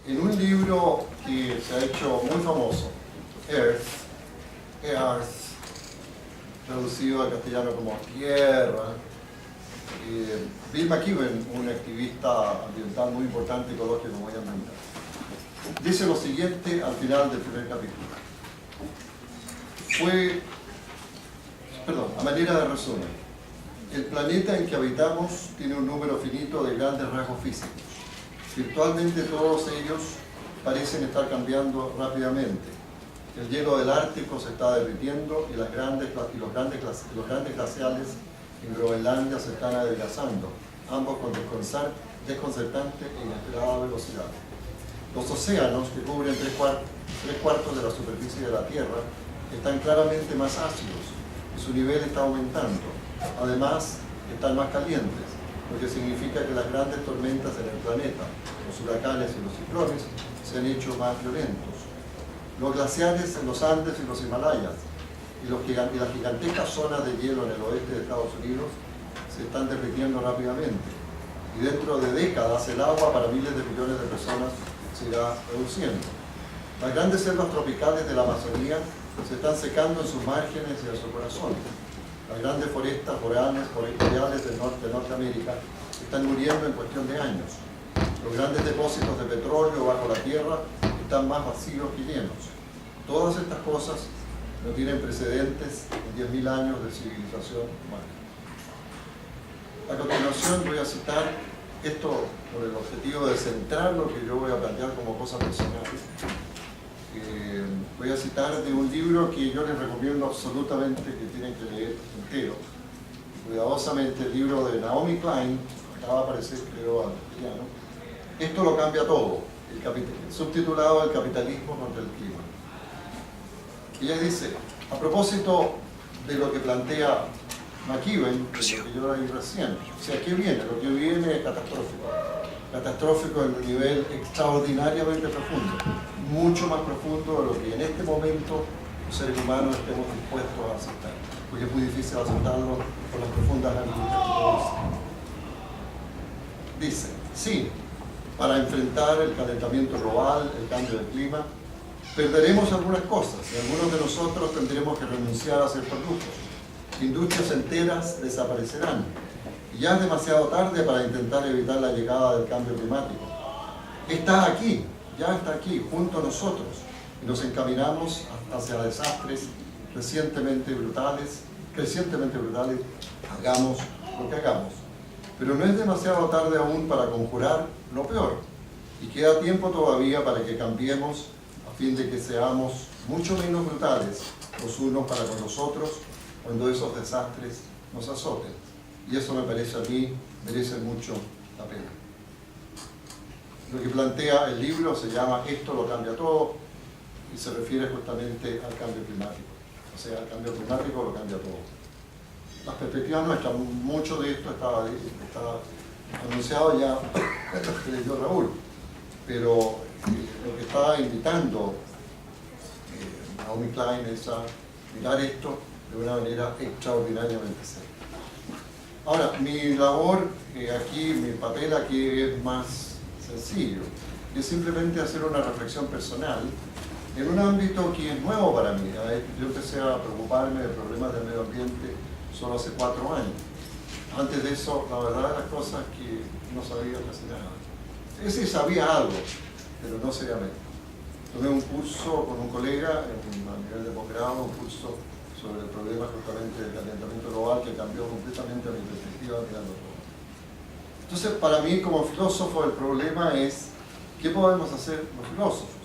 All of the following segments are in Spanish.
En un libro que se ha hecho muy famoso, Earth, traducido al castellano como Tierra, Bill McKibben, un activista ambiental muy importante, ecológico muy ambiental, dice lo siguiente al final del primer capítulo. A manera de resumen, el planeta en que habitamos tiene un número finito de grandes rasgos físicos. Virtualmente todos ellos parecen estar cambiando rápidamente. El hielo del Ártico se está derritiendo y los grandes glaciales en Groenlandia se están adelgazando, ambos con desconcertante e inesperada velocidad. Los océanos, que cubren tres cuartos de la superficie de la Tierra, están claramente más ácidos y su nivel está aumentando. Además, están más calientes, lo que significa que las grandes tormentas en el planeta, los huracanes y los ciclones, se han hecho más violentos. Los glaciares en los Andes y los Himalayas y las gigantescas zonas de hielo en el oeste de Estados Unidos se están derritiendo rápidamente. Y dentro de décadas el agua para miles de millones de personas se irá reduciendo. Las grandes selvas tropicales de la Amazonía se están secando en sus márgenes y en su corazón. Las grandes forestas boreales del norte de Norteamérica están muriendo en cuestión de años. Los grandes depósitos de petróleo bajo la tierra están más vacíos que llenos. Todas estas cosas no tienen precedentes en 10.000 años de civilización humana. A continuación voy a citar esto por el objetivo de centrar lo que yo voy a plantear como cosa personal. Voy a citar de un libro que yo les recomiendo absolutamente que tienen que leer entero, cuidadosamente, el libro de Naomi Klein, acaba de aparecer creo al castellano, Esto lo cambia todo, subtitulado El capitalismo contra el clima. Ella dice, a propósito de lo que plantea McKibben, de lo que yo leí recién, o sea, ¿qué viene? Lo que viene es catastrófico en un nivel extraordinariamente profundo, mucho más profundo de lo que en este momento los seres humanos estemos dispuestos a aceptar, porque es muy difícil aceptarlo por las profundas angustias que produce. Dice, sí, para enfrentar el calentamiento global, el cambio del clima, perderemos algunas cosas y algunos de nosotros tendremos que renunciar a ciertos lujos. Industrias enteras desaparecerán y ya es demasiado tarde para intentar evitar la llegada del cambio climático. Está aquí, ya está aquí, junto a nosotros, y nos encaminamos hacia desastres crecientemente brutales, hagamos lo que hagamos. Pero no es demasiado tarde aún para conjurar lo peor, y queda tiempo todavía para que cambiemos a fin de que seamos mucho menos brutales los unos para con los otros cuando esos desastres nos azoten. Y eso me parece a mí, merece mucho la pena. Lo que plantea el libro se llama Esto lo cambia todo y se refiere justamente al cambio climático. O sea, el cambio climático lo cambia todo. Las perspectivas nuestras, mucho de esto está anunciado ya en lo que leyó Raúl, pero lo que está invitando Naomi Klein es a mirar esto de una manera extraordinariamente seria. Ahora, mi labor aquí, mi papel aquí es más sencillo, es simplemente hacer una reflexión personal en un ámbito que es nuevo para mí. Yo empecé a preocuparme de problemas del medio ambiente solo hace 4 años. Antes de eso, la verdad de las cosas es que no sabía casi nada. Es decir, sabía algo, pero no seriamente. Tomé un curso con un colega a nivel de posgrado, un curso sobre el problema justamente del calentamiento global que cambió completamente mi perspectiva mirando todo. Entonces, para mí como filósofo, el problema es ¿qué podemos hacer los filósofos?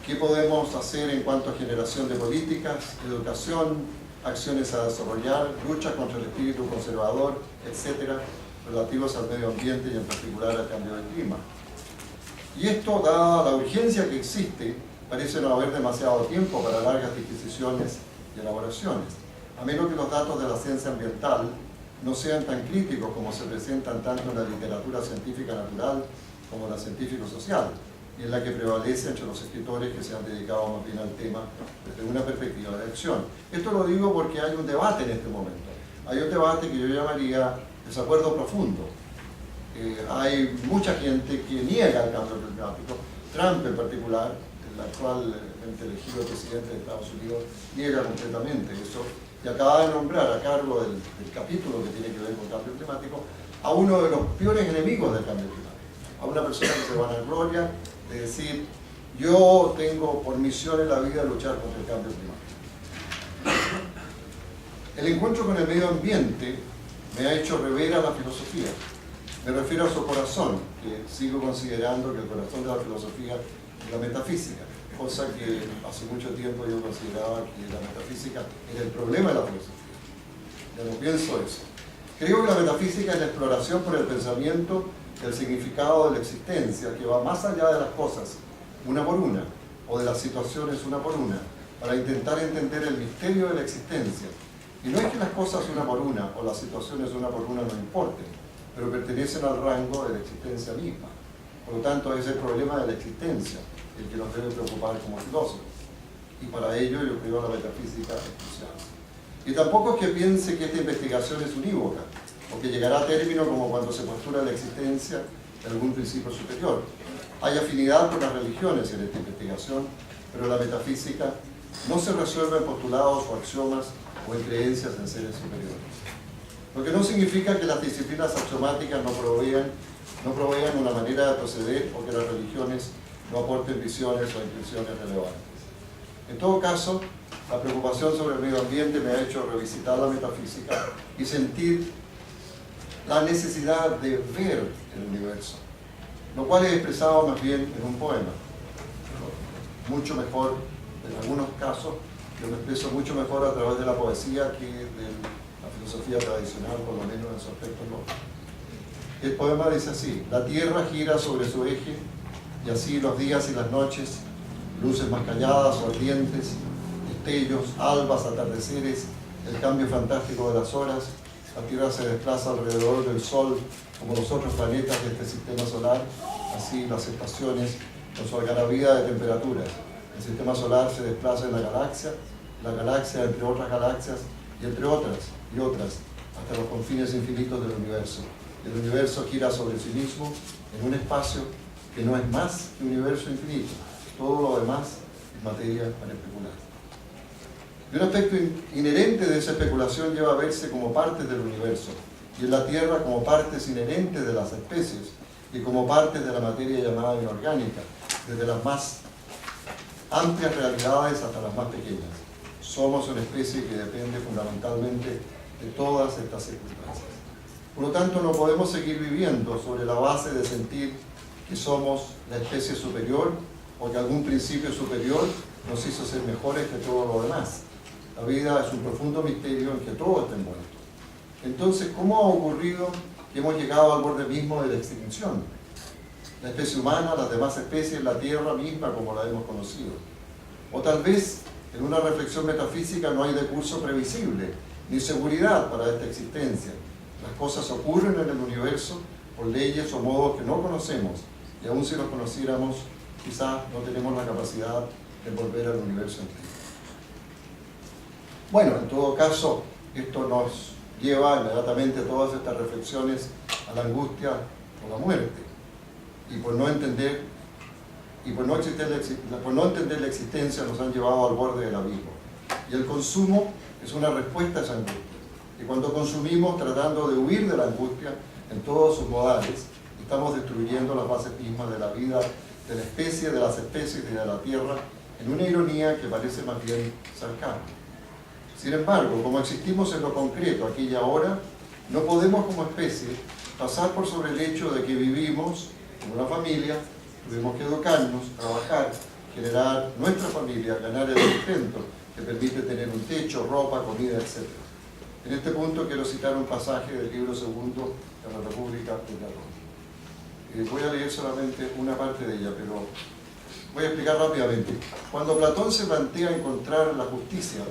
¿Qué podemos hacer en cuanto a generación de políticas, educación, acciones a desarrollar, lucha contra el espíritu conservador, etcétera, relativos al medio ambiente y en particular al cambio del clima? Y esto, dada la urgencia que existe, parece no haber demasiado tiempo para largas disquisiciones y elaboraciones, a menos que los datos de la ciencia ambiental no sean tan críticos como se presentan tanto en la literatura científica natural como en la científico-social, y en la que prevalece entre los escritores que se han dedicado más bien al tema desde una perspectiva de acción. Esto lo digo porque hay un debate en este momento. Hay un debate que yo llamaría desacuerdo profundo Hay mucha gente que niega el cambio climático. Trump en particular, el actualmente elegido presidente de Estados Unidos, niega completamente eso y acaba de nombrar a cargo del capítulo que tiene que ver con cambio climático a uno de los peores enemigos del cambio climático, a una persona que se vanagloria de decir: yo tengo por misión en la vida luchar contra el cambio climático. El encuentro con el medio ambiente me ha hecho rever a la filosofía. Me refiero a su corazón, que sigo considerando que el corazón de la filosofía es la metafísica, cosa que hace mucho tiempo yo consideraba que la metafísica era el problema de la filosofía. Ya no pienso eso. Creo que la metafísica es la exploración por el pensamiento del significado de la existencia, que va más allá de las cosas, una por una, o de las situaciones una por una, para intentar entender el misterio de la existencia. Y no es que las cosas una por una, o las situaciones una por una no importen, pero pertenecen al rango de la existencia misma. Por lo tanto, es el problema de la existencia el que nos debe preocupar como filósofos. Y para ello yo creo la metafísica es crucial. Y tampoco es que piense que esta investigación es unívoca, o que llegará a término como cuando se postula la existencia de algún principio superior. Hay afinidad con las religiones en esta investigación, pero la metafísica no se resuelve en postulados o axiomas o en creencias en seres superiores. Lo que no significa que las disciplinas axiomáticas no provean una manera de proceder o que las religiones no aporten visiones o impresiones relevantes. En todo caso, la preocupación sobre el medio ambiente me ha hecho revisitar la metafísica y sentir la necesidad de ver el universo, lo cual he expresado más bien en un poema. Mucho mejor, en algunos casos, yo me expreso mucho mejor a través de la poesía que de la filosofía tradicional, por lo menos en su aspecto lógico. El poema dice así: la tierra gira sobre su eje, y así los días y las noches, luces más calladas o ardientes, destellos, albas, atardeceres, el cambio fantástico de las horas. La Tierra se desplaza alrededor del Sol como los otros planetas de este sistema solar, así las estaciones con su algarabía de temperaturas. El sistema solar se desplaza en la galaxia entre otras galaxias y entre otras y otras, hasta los confines infinitos del universo. El universo gira sobre sí mismo en un espacio que no es más que un universo infinito. Todo lo demás es materia para especular. Y un aspecto inherente de esa especulación lleva a verse como partes del universo, y en la Tierra como partes inherentes de las especies, y como partes de la materia llamada inorgánica, desde las más amplias realidades hasta las más pequeñas. Somos una especie que depende fundamentalmente de todas estas circunstancias. Por lo tanto, no podemos seguir viviendo sobre la base de sentir que somos la especie superior o que algún principio superior nos hizo ser mejores que todo lo demás. La vida es un profundo misterio en que todo está envuelto. Entonces, ¿cómo ha ocurrido que hemos llegado al borde mismo de la extinción? La especie humana, las demás especies, la Tierra misma como la hemos conocido. O tal vez, en una reflexión metafísica, no hay recurso previsible, ni seguridad para esta existencia. Las cosas ocurren en el universo por leyes o modos que no conocemos, y aun si los conociéramos, quizás no tenemos la capacidad de volver al universo antiguo. Bueno, en todo caso, esto nos lleva inmediatamente a todas estas reflexiones a la angustia o la muerte. Y por no entender la existencia nos han llevado al borde del abismo. Y el consumo es una respuesta a esa angustia. Y cuando consumimos tratando de huir de la angustia en todos sus modales, estamos destruyendo las bases mismas de la vida, de la especie, de las especies y de la Tierra, en una ironía que parece más bien sarcástica. Sin embargo, como existimos en lo concreto aquí y ahora, no podemos como especie pasar por sobre el hecho de que vivimos como una familia, tuvimos que educarnos, trabajar, generar nuestra familia, ganar el sustento que permite tener un techo, ropa, comida, etc. En este punto quiero citar un pasaje del libro segundo de la República de Platón. Voy a leer solamente una parte de ella, pero voy a explicar rápidamente. Cuando Platón se plantea encontrar la justicia,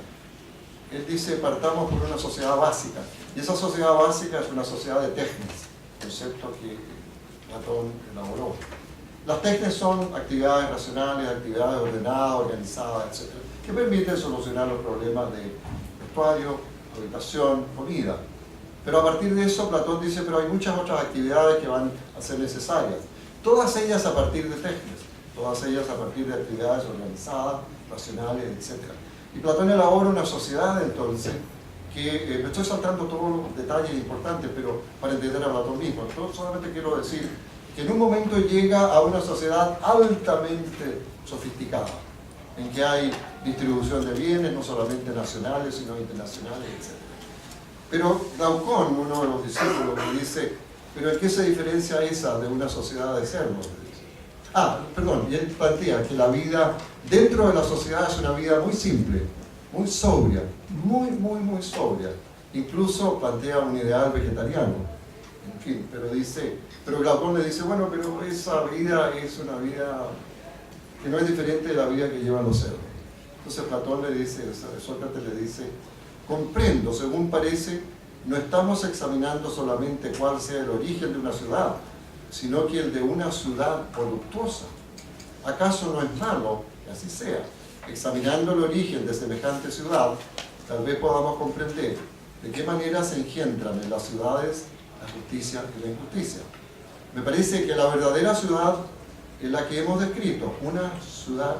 él dice: partamos por una sociedad básica. Y esa sociedad básica es una sociedad de technes, concepto que Platón elaboró. Las technes son actividades racionales, actividades ordenadas, organizadas, etc., que permiten solucionar los problemas de vestuario, habitación, comida. Pero a partir de eso, Platón dice, pero hay muchas otras actividades que van a ser necesarias. Todas ellas a partir de técnicas, todas ellas a partir de actividades organizadas, racionales, etc. Y Platón elabora una sociedad entonces, que me estoy saltando todos los detalles importantes, pero para entender a Platón mismo. Entonces, solamente quiero decir que en un momento llega a una sociedad altamente sofisticada, en que hay distribución de bienes, no solamente nacionales, sino internacionales, etc. Pero Glaucón, uno de los discípulos, me dice, ¿pero en qué se diferencia esa de una sociedad de cerdos? Y él plantea que la vida dentro de la sociedad es una vida muy simple, muy sobria, muy sobria. Incluso plantea un ideal vegetariano. En fin, pero Glaucón le dice, bueno, pero esa vida es una vida que no es diferente de la vida que llevan los cerdos. Entonces Platón le dice, Sócrates le dice, comprendo, según parece, no estamos examinando solamente cuál sea el origen de una ciudad, sino que el de una ciudad voluptuosa. ¿Acaso no es malo que así sea? Examinando el origen de semejante ciudad, tal vez podamos comprender de qué manera se engendran en las ciudades la justicia y la injusticia. Me parece que la verdadera ciudad es la que hemos descrito, una ciudad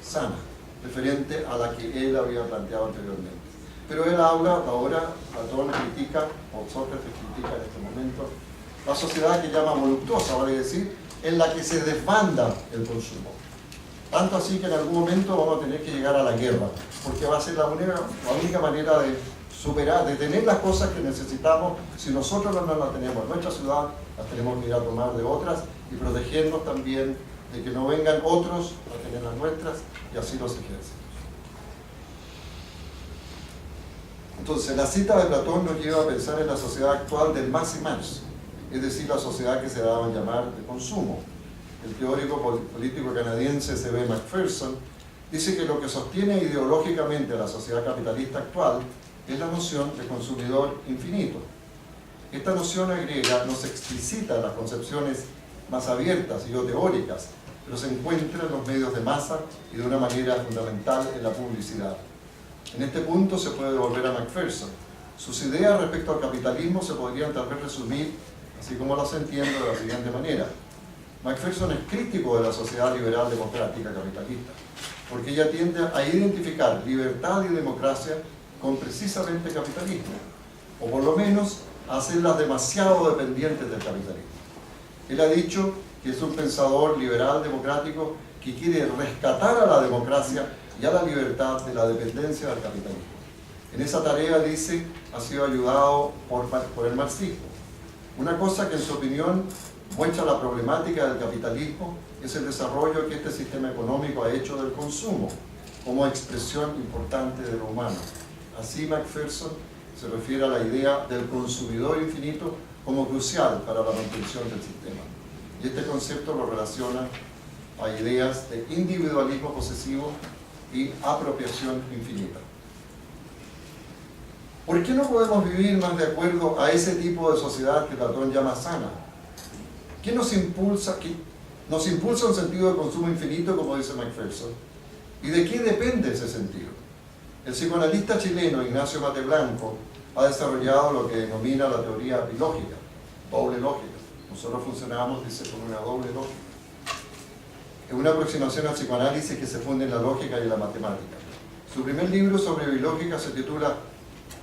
sana, referente a la que él había planteado anteriormente. Pero él habla, ahora Platón critica, o Sócrates critica en este momento, la sociedad que llama voluptuosa, vale decir, en la que se desbanda el consumo. Tanto así que en algún momento vamos a tener que llegar a la guerra, porque va a ser la única manera de superar, de tener las cosas que necesitamos. Si nosotros no las tenemos en nuestra ciudad, las tenemos que ir a tomar de otras y protegernos también de que no vengan otros a tener las nuestras, y así los ejércitos. Entonces, la cita de Platón nos lleva a pensar en la sociedad actual del más y más, es decir, la sociedad que se daba a llamar de consumo. El teórico político canadiense C.B. Macpherson dice que lo que sostiene ideológicamente a la sociedad capitalista actual es la noción de consumidor infinito. Esta noción agrega no se explicita en las concepciones más abiertas y o teóricas, pero se encuentra en los medios de masa y de una manera fundamental en la publicidad. En este punto se puede volver a Macpherson. Sus ideas respecto al capitalismo se podrían tal vez resumir, así como las entiendo, de la siguiente manera. Macpherson es crítico de la sociedad liberal democrática capitalista, porque ella tiende a identificar libertad y democracia con precisamente capitalismo, o por lo menos a hacerlas demasiado dependientes del capitalismo. Él ha dicho que es un pensador liberal democrático que quiere rescatar a la democracia y a la libertad de la dependencia del capitalismo. En esa tarea, dice, ha sido ayudado por el marxismo. Una cosa que en su opinión muestra la problemática del capitalismo es el desarrollo que este sistema económico ha hecho del consumo como expresión importante de lo humano. Así Macpherson se refiere a la idea del consumidor infinito como crucial para la mantención del sistema. Y este concepto lo relaciona a ideas de individualismo posesivo y apropiación infinita. ¿Por qué no podemos vivir más de acuerdo a ese tipo de sociedad que Platón llama sana? ¿Qué nos impulsa? Nos impulsa un sentido de consumo infinito, como dice Macpherson. ¿Y de qué depende ese sentido? El psicoanalista chileno Ignacio Mate Blanco ha desarrollado lo que denomina la teoría bilógica, doble lógica. Nosotros funcionamos, dice, con una doble lógica. Es una aproximación al psicoanálisis que se funde en la lógica y en la matemática. Su primer libro sobre bilógica se titula,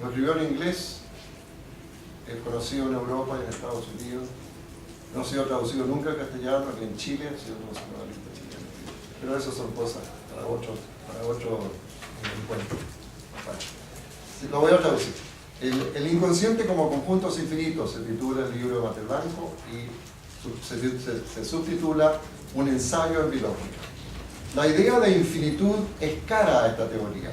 lo escribió en inglés, es conocido en Europa y en Estados Unidos, no ha sido traducido nunca en castellano, ni en Chile, ha sido un psicoanalista chileno. Pero eso son cosas para otro encuentro. Bueno, lo voy a traducir. El inconsciente como conjuntos infinitos se titula el libro de Mate Blanco y se subtitula Un ensayo en bilógica. La idea de infinitud es cara a esta teoría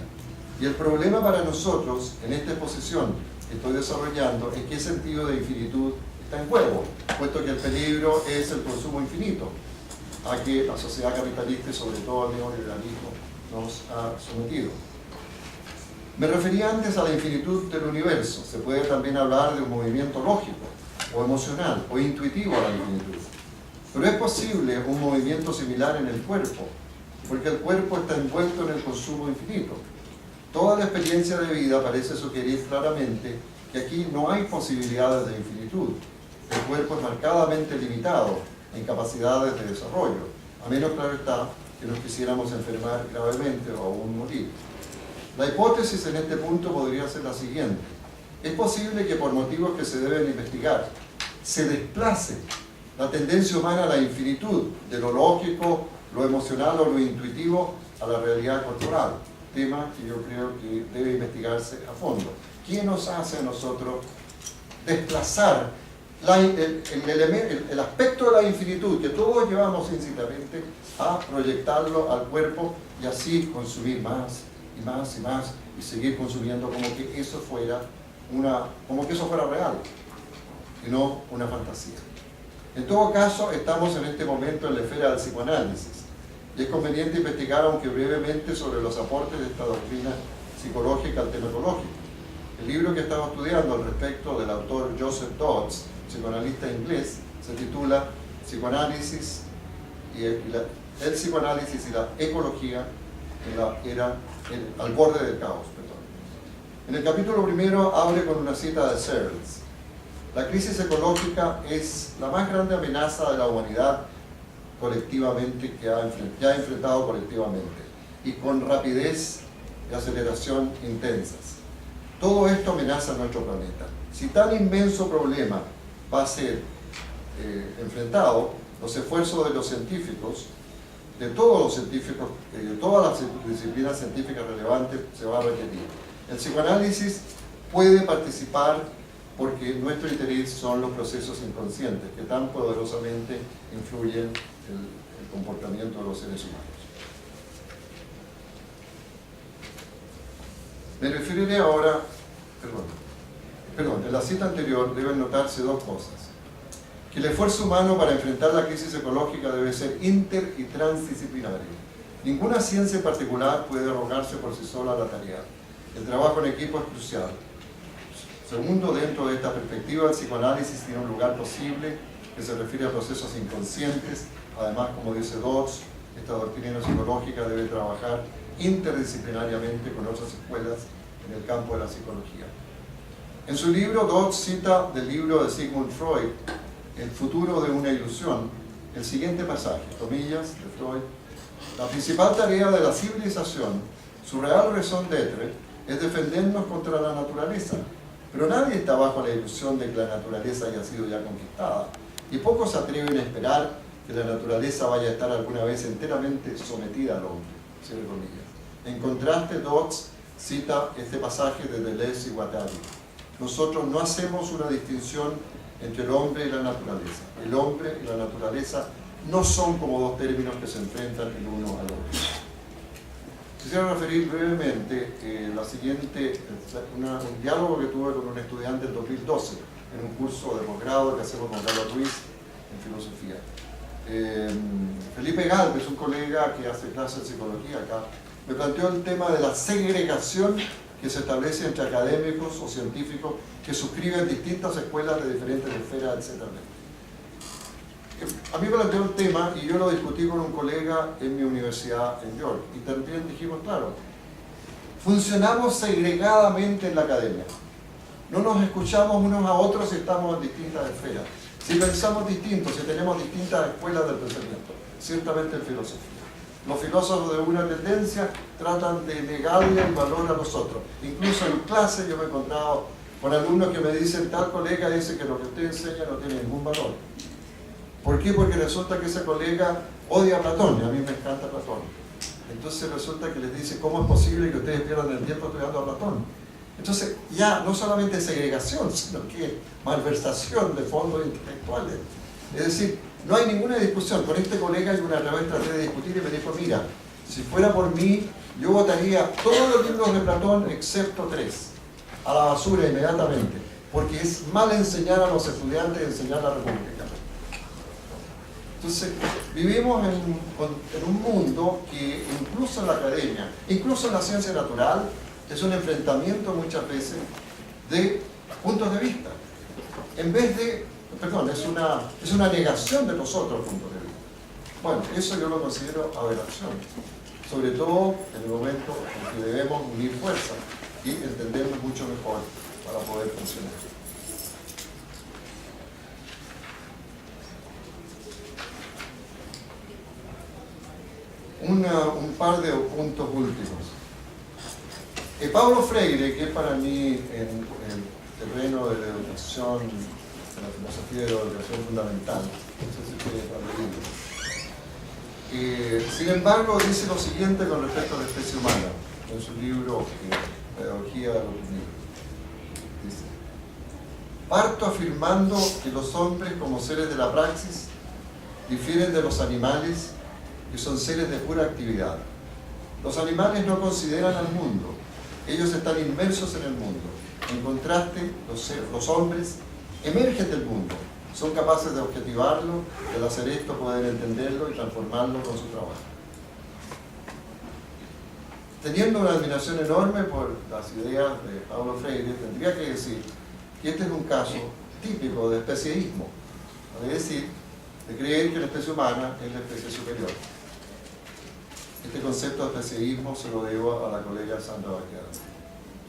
y el problema para nosotros en esta exposición que estoy desarrollando es qué sentido de infinitud está en juego, puesto que el peligro es el consumo infinito a que la sociedad capitalista y sobre todo el neoliberalismo nos ha sometido. Me refería antes a la infinitud del universo. Se puede también hablar de un movimiento lógico o emocional o intuitivo a la infinitud. Pero es posible un movimiento similar en el cuerpo, porque el cuerpo está envuelto en el consumo infinito. Toda la experiencia de vida parece sugerir claramente que aquí no hay posibilidades de infinitud. El cuerpo es marcadamente limitado en capacidades de desarrollo, a menos, claro está, que nos quisiéramos enfermar gravemente o aún morir. La hipótesis en este punto podría ser la siguiente. Es posible que por motivos que se deben investigar, se desplace la tendencia humana a la infinitud, de lo lógico, lo emocional o lo intuitivo, a la realidad corporal. Tema que yo creo que debe investigarse a fondo. ¿Qué nos hace a nosotros desplazar el aspecto de la infinitud que todos llevamos íncitamente a proyectarlo al cuerpo y así consumir más y más y más y seguir consumiendo como que eso fuera real y no una fantasía? En todo caso, estamos en este momento en la esfera del psicoanálisis y es conveniente investigar, aunque brevemente, sobre los aportes de esta doctrina psicológica al tema ecológico. El libro que estamos estudiando al respecto del autor Joseph Dodds, psicoanalista inglés, se titula Psicoanálisis el psicoanálisis y la ecología al borde del caos. En el capítulo primero abre con una cita de Searles. La crisis ecológica es la más grande amenaza de la humanidad colectivamente que ha enfrentado colectivamente y con rapidez y aceleración intensas. Todo esto amenaza a nuestro planeta. Si tan inmenso problema va a ser enfrentado, los esfuerzos de los científicos, de todos los científicos, de todas las disciplinas científicas relevantes, se va a requerir. El psicoanálisis puede participar porque nuestro interés son los procesos inconscientes que tan poderosamente influyen el comportamiento de los seres humanos. Me referiré ahora, en la cita anterior deben notarse dos cosas. Que el esfuerzo humano para enfrentar la crisis ecológica debe ser inter y transdisciplinario. Ninguna ciencia en particular puede arrogarse por sí sola la tarea. El trabajo en equipo es crucial. Segundo, dentro de esta perspectiva, el psicoanálisis tiene un lugar posible que se refiere a procesos inconscientes. Además, como dice Dodds, esta doctrina psicológica debe trabajar interdisciplinariamente con otras escuelas en el campo de la psicología. En su libro, Dodds cita del libro de Sigmund Freud, El futuro de una ilusión, el siguiente pasaje, comillas, de Freud: la principal tarea de la civilización, su real raison d'être, es defendernos contra la naturaleza. Pero nadie está bajo la ilusión de que la naturaleza haya sido ya conquistada, y pocos se atreven a esperar que la naturaleza vaya a estar alguna vez enteramente sometida al hombre. Cierre comillas. En contraste, Dodds cita este pasaje de Deleuze y Guattari: nosotros no hacemos una distinción entre el hombre y la naturaleza. El hombre y la naturaleza no son como dos términos que se enfrentan el uno al otro. Quisiera referir brevemente un diálogo que tuve con un estudiante en 2012 en un curso de posgrado que hacemos con Carlos Ruiz en filosofía. Felipe Galvez, un colega que hace clases de psicología acá, me planteó el tema de la segregación que se establece entre académicos o científicos que suscriben distintas escuelas de diferentes esferas, etc. A mí me planteó el tema y yo lo discutí con un colega en mi universidad en York y también dijimos, claro, funcionamos segregadamente en la academia. No nos escuchamos unos a otros si estamos en distintas esferas. Si pensamos distintos, si tenemos distintas escuelas del pensamiento, ciertamente en filosofía. Los filósofos de una tendencia tratan de negarle el valor a los otros. Incluso en clase yo me he encontrado con alumnos que me dicen, tal colega dice que lo que usted enseña no tiene ningún valor. ¿Por qué? Porque resulta que ese colega odia a Platón, y a mí me encanta Platón. Entonces resulta que les dice, ¿cómo es posible que ustedes pierdan el tiempo estudiando a Platón? Entonces ya no solamente segregación, sino que malversación de fondos intelectuales. Es decir, no hay ninguna discusión. Con este colega yo una vez traté de discutir y me dijo, mira, si fuera por mí, yo votaría todos los libros de Platón excepto 3 a la basura inmediatamente, porque es mal enseñar a los estudiantes enseñar la República. Entonces, vivimos en un mundo que incluso en la academia, incluso en la ciencia natural, es un enfrentamiento muchas veces de puntos de vista. En vez de, es una negación de los otros puntos de vista. Bueno, eso yo lo considero aberración, sobre todo en el momento en que debemos unir fuerzas y entendernos mucho mejor para poder funcionar. Un par de puntos últimos. Paulo Freire, que es para mí el terreno de la educación, de la filosofía de la educación fundamental, no sé si ustedes han leído. Sin embargo, dice lo siguiente con respecto a la especie humana, en su libro Pedagogía de la Opinión. Dice: parto afirmando que los hombres, como seres de la praxis, difieren de los animales, que son seres de pura actividad. Los animales no consideran al mundo, ellos están inmersos en el mundo. En contraste, los hombres emergen del mundo, son capaces de objetivarlo, de al hacer esto poder entenderlo y transformarlo con su trabajo. Teniendo una admiración enorme por las ideas de Paulo Freire, tendría que decir que este es un caso típico de especieísmo, es decir, de creer que la especie humana es la especie superior. Este concepto de especieísmo se lo debo a la colega Sandra Baqueada.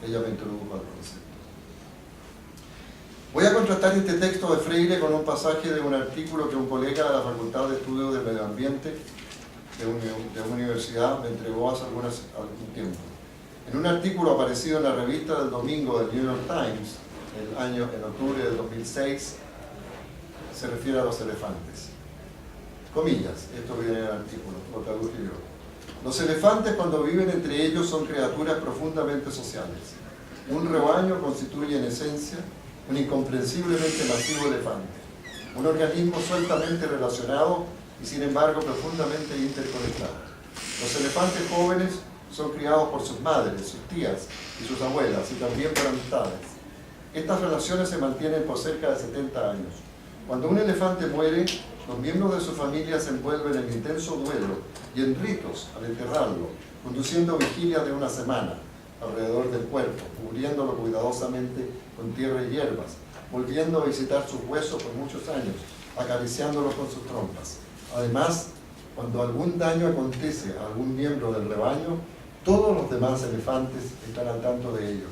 Ella me introdujo al concepto. Voy a contrastar este texto de Freire con un pasaje de un artículo que un colega de la Facultad de Estudios del Medio Ambiente de una universidad me entregó hace algún tiempo. En un artículo aparecido en la revista del domingo del New York Times, en octubre del 2006, se refiere a los elefantes. Comillas, esto viene en el artículo, lo traduje yo. Los elefantes, cuando viven entre ellos, son criaturas profundamente sociales. Un rebaño constituye en esencia un incomprensiblemente masivo elefante, un organismo sueltamente relacionado y sin embargo profundamente interconectado. Los elefantes jóvenes son criados por sus madres, sus tías y sus abuelas, y también por amistades. Estas relaciones se mantienen por cerca de 70 años. Cuando un elefante muere, los miembros de su familia se envuelven en intenso duelo y en ritos al enterrarlo, conduciendo vigilias de una semana alrededor del cuerpo, cubriéndolo cuidadosamente con tierra y hierbas, volviendo a visitar sus huesos por muchos años, acariciándolos con sus trompas. Además, cuando algún daño acontece a algún miembro del rebaño, todos los demás elefantes están al tanto de ello.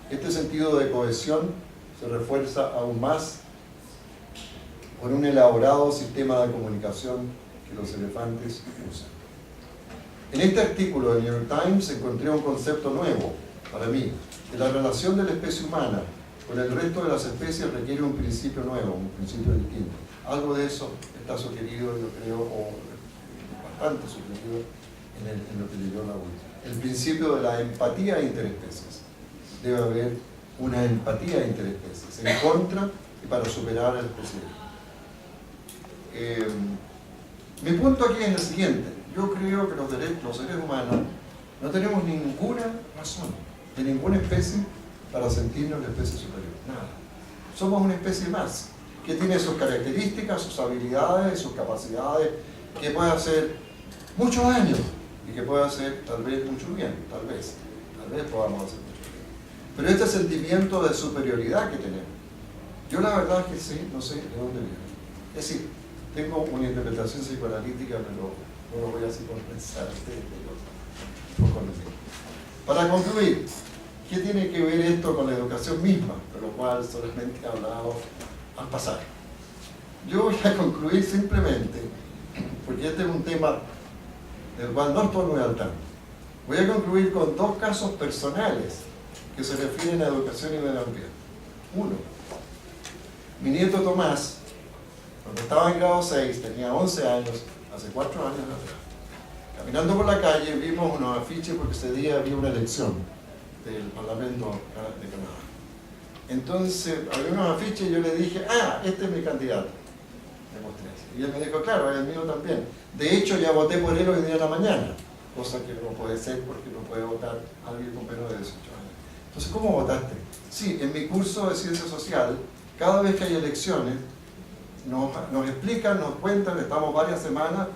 Este sentido de cohesión se refuerza aún más con un elaborado sistema de comunicación que los elefantes usan. En este artículo del New York Times encontré un concepto nuevo para mí, que la relación de la especie humana con el resto de las especies requiere un principio nuevo, un principio distinto. Algo de eso está sugerido, yo creo, o bastante sugerido en lo que leyó la última. El principio de la empatía interespecies. Debe haber una empatía interespecies, en contra y para superar el especialismo. Mi punto aquí es el siguiente: yo creo que los seres humanos no tenemos ninguna razón de ninguna especie para sentirnos la especie superior, nada. Somos una especie más, que tiene sus características, sus habilidades, sus capacidades, que puede hacer mucho daño y que puede hacer tal vez mucho bien, tal vez podamos hacer mucho bien. Pero este sentimiento de superioridad que tenemos, yo la verdad es que sí, no sé de dónde viene. Es decir, tengo una interpretación psicoanalítica, pero no lo voy a psicoanalizar. Para concluir, ¿qué tiene que ver esto con la educación misma? De lo cual solamente he hablado al pasar. Yo voy a concluir simplemente, porque este es un tema del cual no estoy muy al tanto. Voy a concluir con dos casos personales que se refieren a educación y medio ambiente. Uno, mi nieto Tomás, cuando estaba en grado 6, tenía 11 años, hace 4 años atrás. Caminando por la calle vimos unos afiches porque ese día había una elección del Parlamento de Canadá. Entonces había unos afiches y yo le dije: este es mi candidato. Le mostré así. Y él me dijo: claro, es el mío también. De hecho, ya voté por él hoy día en la mañana, cosa que no puede ser porque no puede votar alguien con menos de 18 años. Entonces, ¿cómo votaste? Sí, en mi curso de ciencia social, cada vez que hay elecciones, nos explican, nos cuentan, estamos varias semanas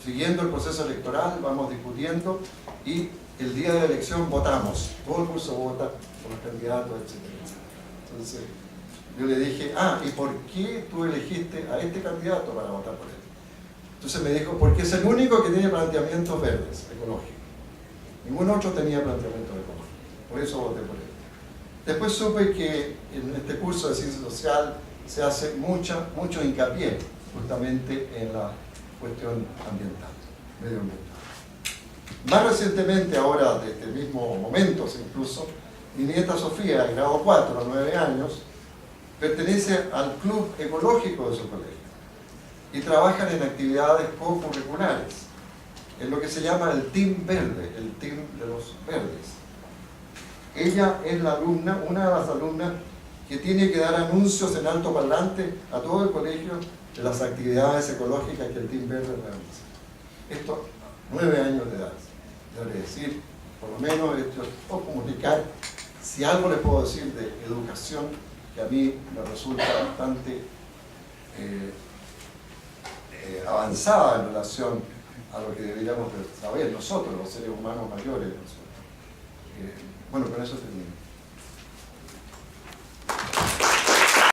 siguiendo el proceso electoral, vamos discutiendo y el día de la elección votamos. Todo el curso vota por los candidatos, etc. Entonces yo le dije: ¿y por qué tú elegiste a este candidato para votar por él? Entonces me dijo: porque es el único que tiene planteamientos verdes, ecológicos. Ningún otro tenía planteamientos ecológicos. Por eso voté por él. Después supe que en este curso de ciencia social se hace mucho hincapié justamente en la cuestión ambiental, medioambiental. Más recientemente, ahora de este mismo momento incluso, mi nieta Sofía, en grado 4, a 9 años, pertenece al club ecológico de su colegio y trabajan en actividades co-curriculares, en lo que se llama el Team Verde, el Team de los Verdes. Ella es la alumna, una de las alumnas que tiene que dar anuncios en alto parlante a todo el colegio de las actividades ecológicas que el Team Verde realiza. Esto, 9 años de edad. Debe decir, por lo menos esto puedo comunicar, si algo les puedo decir de educación, que a mí me resulta bastante avanzada en relación a lo que deberíamos saber nosotros, los seres humanos mayores. Bueno, con eso termino.